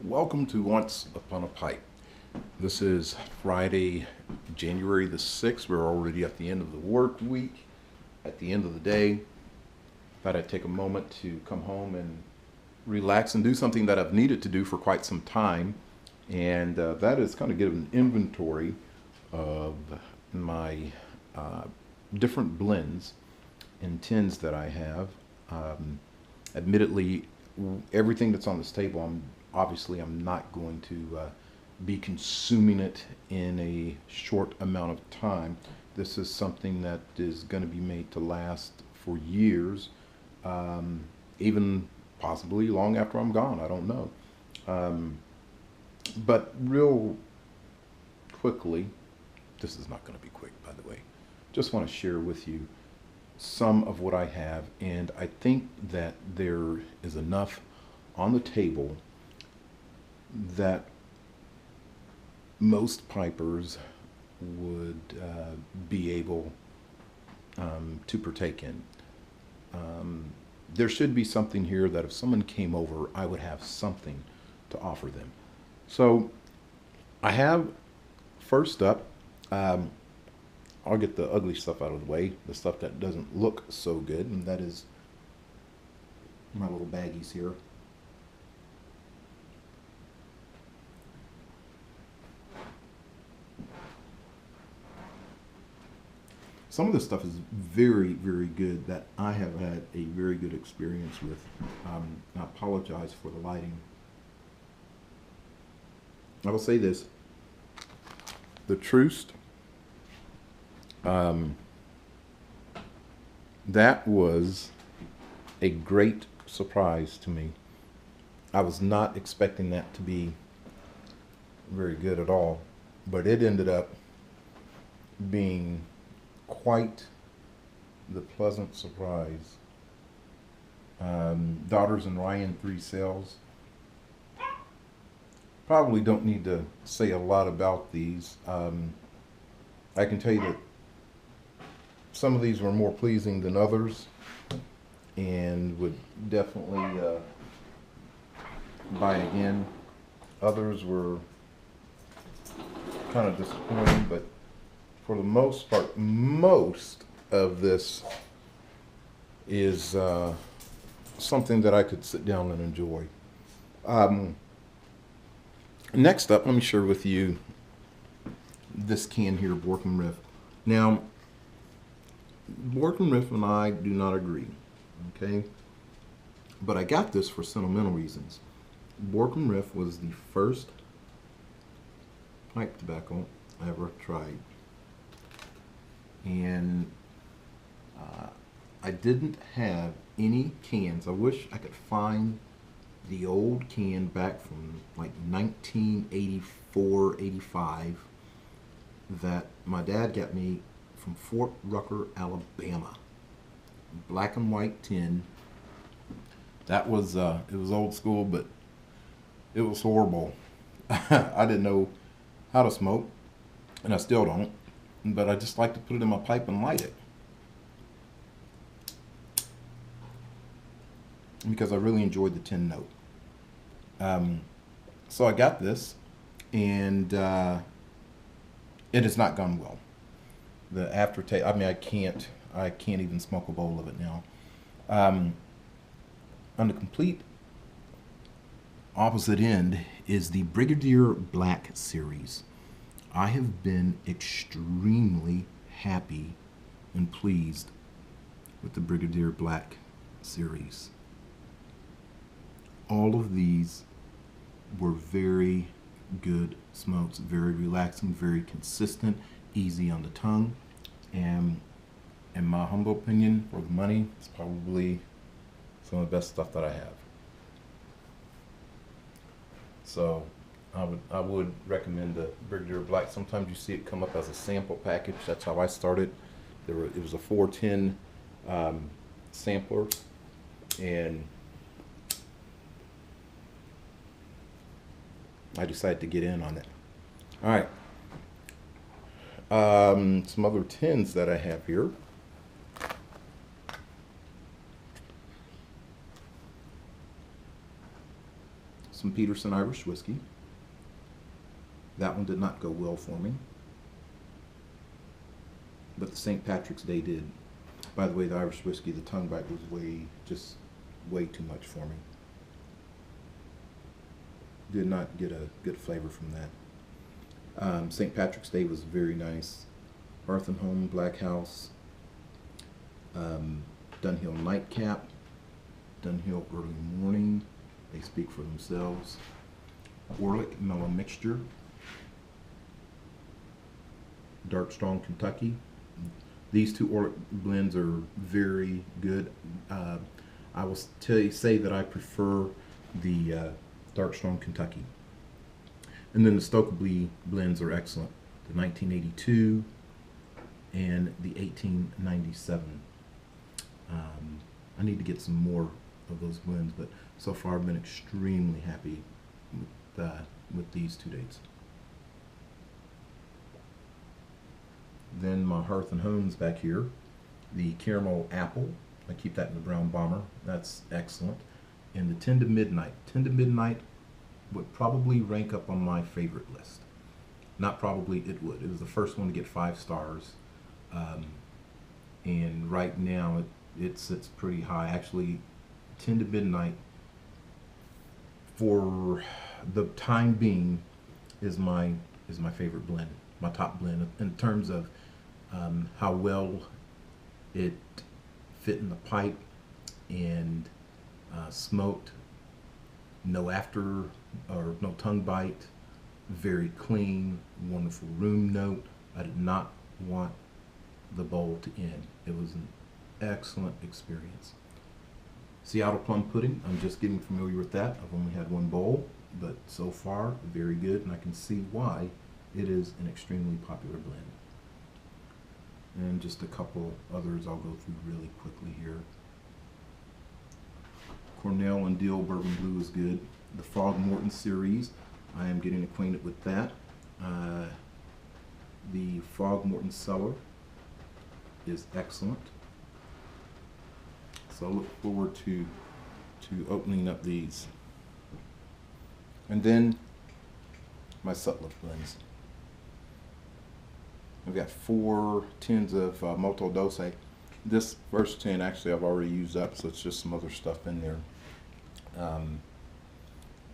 Welcome to Once Upon a Pipe. This is Friday, January the 6th. We're already at the end of the work week, at the end of the day. Thought I'd take a moment to come home and relax and do something that I've needed to do for quite some time. And that is kind of give an inventory of my uh, different blends and tins that I have. Admittedly, everything that's on this table, I'm not going to be consuming it in a short amount of time. This is something that is going to be made to last for years, even possibly long after I'm gone. I don't know. But real quickly, this is not going to be quick, by the way. Just want to share with you some of what I have, and I think that there is enough on the table that most pipers would be able to partake in. There should be something here that if someone came over, I would have something to offer them. So I have, first up, I'll get the ugly stuff out of the way, the stuff that doesn't look so good, and that is my little baggies here. Some of this stuff is very, very good that I have had a very good experience with. I apologize for the lighting. I will say this. The Troost, that was a great surprise to me. I was not expecting that to be very good at all, but it ended up being quite the pleasant surprise. Daughters and Ryan 3 cells. Probably don't need to say a lot about these. I can tell you that some of these were more pleasing than others and would definitely buy again. Others were kind of disappointing, but for the most part, most of this is something that I could sit down and enjoy. Next up, let me share with you this can here, Bork and Riff. Now, Bork and Riff and I do not agree, okay? But I got this for sentimental reasons. Bork and Riff was the first pipe tobacco I ever tried. And I didn't have any cans. I wish I could find the old can back from like 1984, 85 that my dad got me from Fort Rucker, Alabama. Black and white tin. That was, it was old school, but it was horrible. I didn't know how to smoke, and I still don't, but I just like to put it in my pipe and light it. Because I really enjoyed the tin note. So I got this, and it has not gone well. The aftertaste, I mean, I can't even smoke a bowl of it now. On the complete opposite end is the Brigadier Black series. I have been extremely happy and pleased with the Brigadier Black series. All of these were very good smokes, very relaxing, very consistent, easy on the tongue, and in my humble opinion, for the money, it's probably some of the best stuff that I have. So I would recommend the Brigadier Black. Sometimes you see it come up as a sample package. That's how I started. It was a 410 sampler, and I decided to get in on it. All right. Some other tins that I have here. some Peterson Irish whiskey. That one did not go well for me, but the St. Patrick's Day did. By the way, the Irish whiskey, the tongue bite was way too much for me. Did not get a good flavor from that. St. Patrick's Day was very nice. Hearth and Home, Black House, Dunhill Nightcap, Dunhill Early Morning, they speak for themselves. Orlick Mellow Mixture, Dark Strong Kentucky. These two Orlick blends are very good. I will say that I prefer the Dark Strong Kentucky. And then the Stokely blends are excellent. The 1982 and the 1897. I need to get some more of those blends, but so far I've been extremely happy with these two dates. Then my Hearth and Homes back here, the Caramel Apple. I keep that in the Brown Bomber. That's excellent. And the 10 to Midnight. 10 to Midnight would probably rank up on my favorite list. Not probably, it would. It was the first one to get 5 stars. And right now it sits pretty high. Actually, 10 to Midnight, for the time being, is my favorite blend, my top blend in terms of how well it fit in the pipe and smoked. No after or no tongue bite. Very clean, wonderful room note. I did not want the bowl to end. It was an excellent experience. Seattle Plum Pudding, I'm just getting familiar with that. I've only had one bowl, but so far, very good, and I can see why it is an extremely popular blend. And just a couple others I'll go through really quickly here. Cornell and Dill Bourbon Blue is good. The Frog Morton series, I am getting acquainted with that. The Frog Morton Cellar is excellent. So I look forward to opening up these. And then my Sutliff blends. I've got 4 tins of Molto Dulce. This first tin actually I've already used up, so it's just some other stuff in there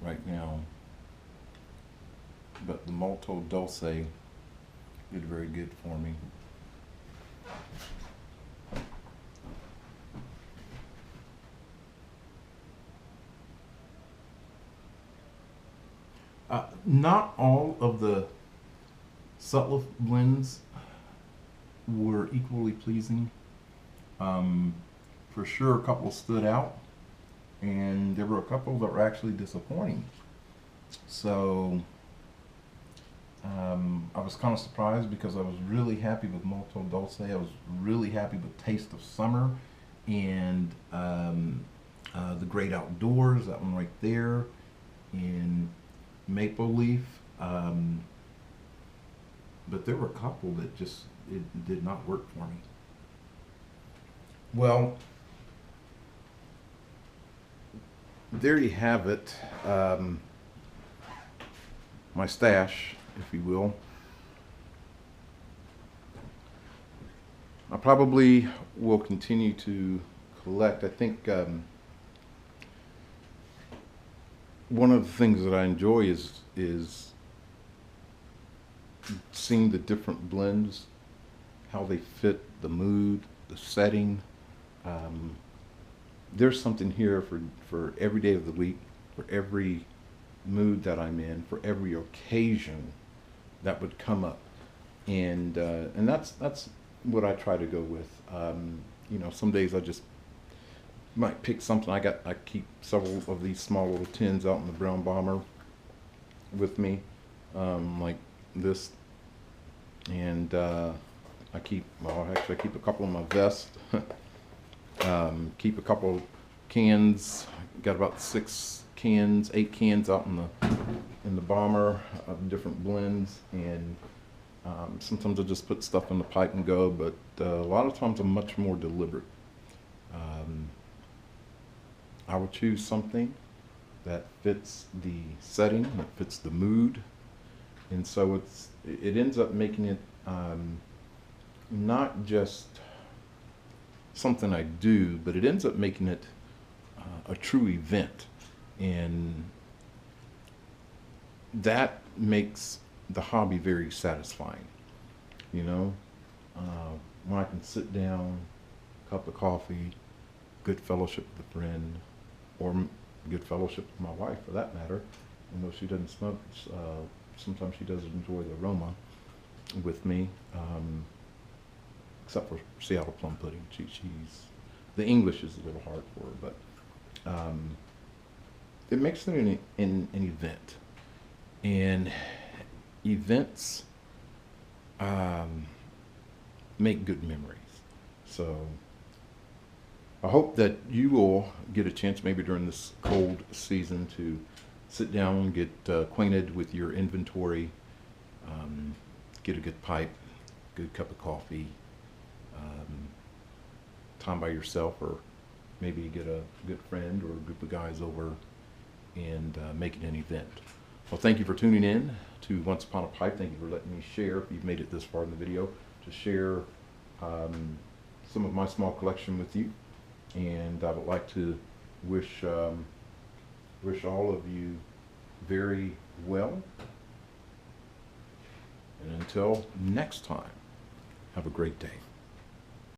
right now. But the Molto Dulce did very good for me. Not all of the Sutliff blends were equally pleasing. For sure, a couple stood out, and there were a couple that were actually disappointing. So I was kind of surprised because I was really happy with Molto Dulce. I was really happy with Taste of Summer and the Great Outdoors, that one right there, and Maple Leaf. But there were a couple that just, it did not work for me. Well, there you have it. My stash, if you will. I probably will continue to collect. I think one of the things that I enjoy is seeing the different blends, how they fit the mood, the setting. There's something here for every day of the week, for every mood that I'm in, for every occasion that would come up, and that's what I try to go with. You know, some days I just might pick something. I keep several of these small little tins out in the Brown Bomber with me, like this, and I keep I keep a couple in my vest. Keep a couple cans. Got about 6 cans, 8 cans out in the bomber of different blends, and sometimes I just put stuff in the pipe and go, but a lot of times I'm much more deliberate. I will choose something that fits the setting, that fits the mood. And so it ends up making it not just something I do, but it ends up making it a true event. And that makes the hobby very satisfying. You know, when I can sit down, cup of coffee, good fellowship with a friend, or good fellowship with my wife for that matter. You know, she doesn't smoke. Sometimes she does enjoy the aroma with me, except for Seattle plum pudding. She's the English is a little hard for her, but it makes it an event, and events make good memories. So I hope that you will get a chance maybe during this cold season to sit down, get acquainted with your inventory, get a good pipe, good cup of coffee, time by yourself, or maybe get a good friend or a group of guys over and make it an event. Well, thank you for tuning in to Once Upon a Pipe. Thank you for letting me share, if you've made it this far in the video, to share some of my small collection with you. And I would like to wish all of you very well. And until next time, have a great day.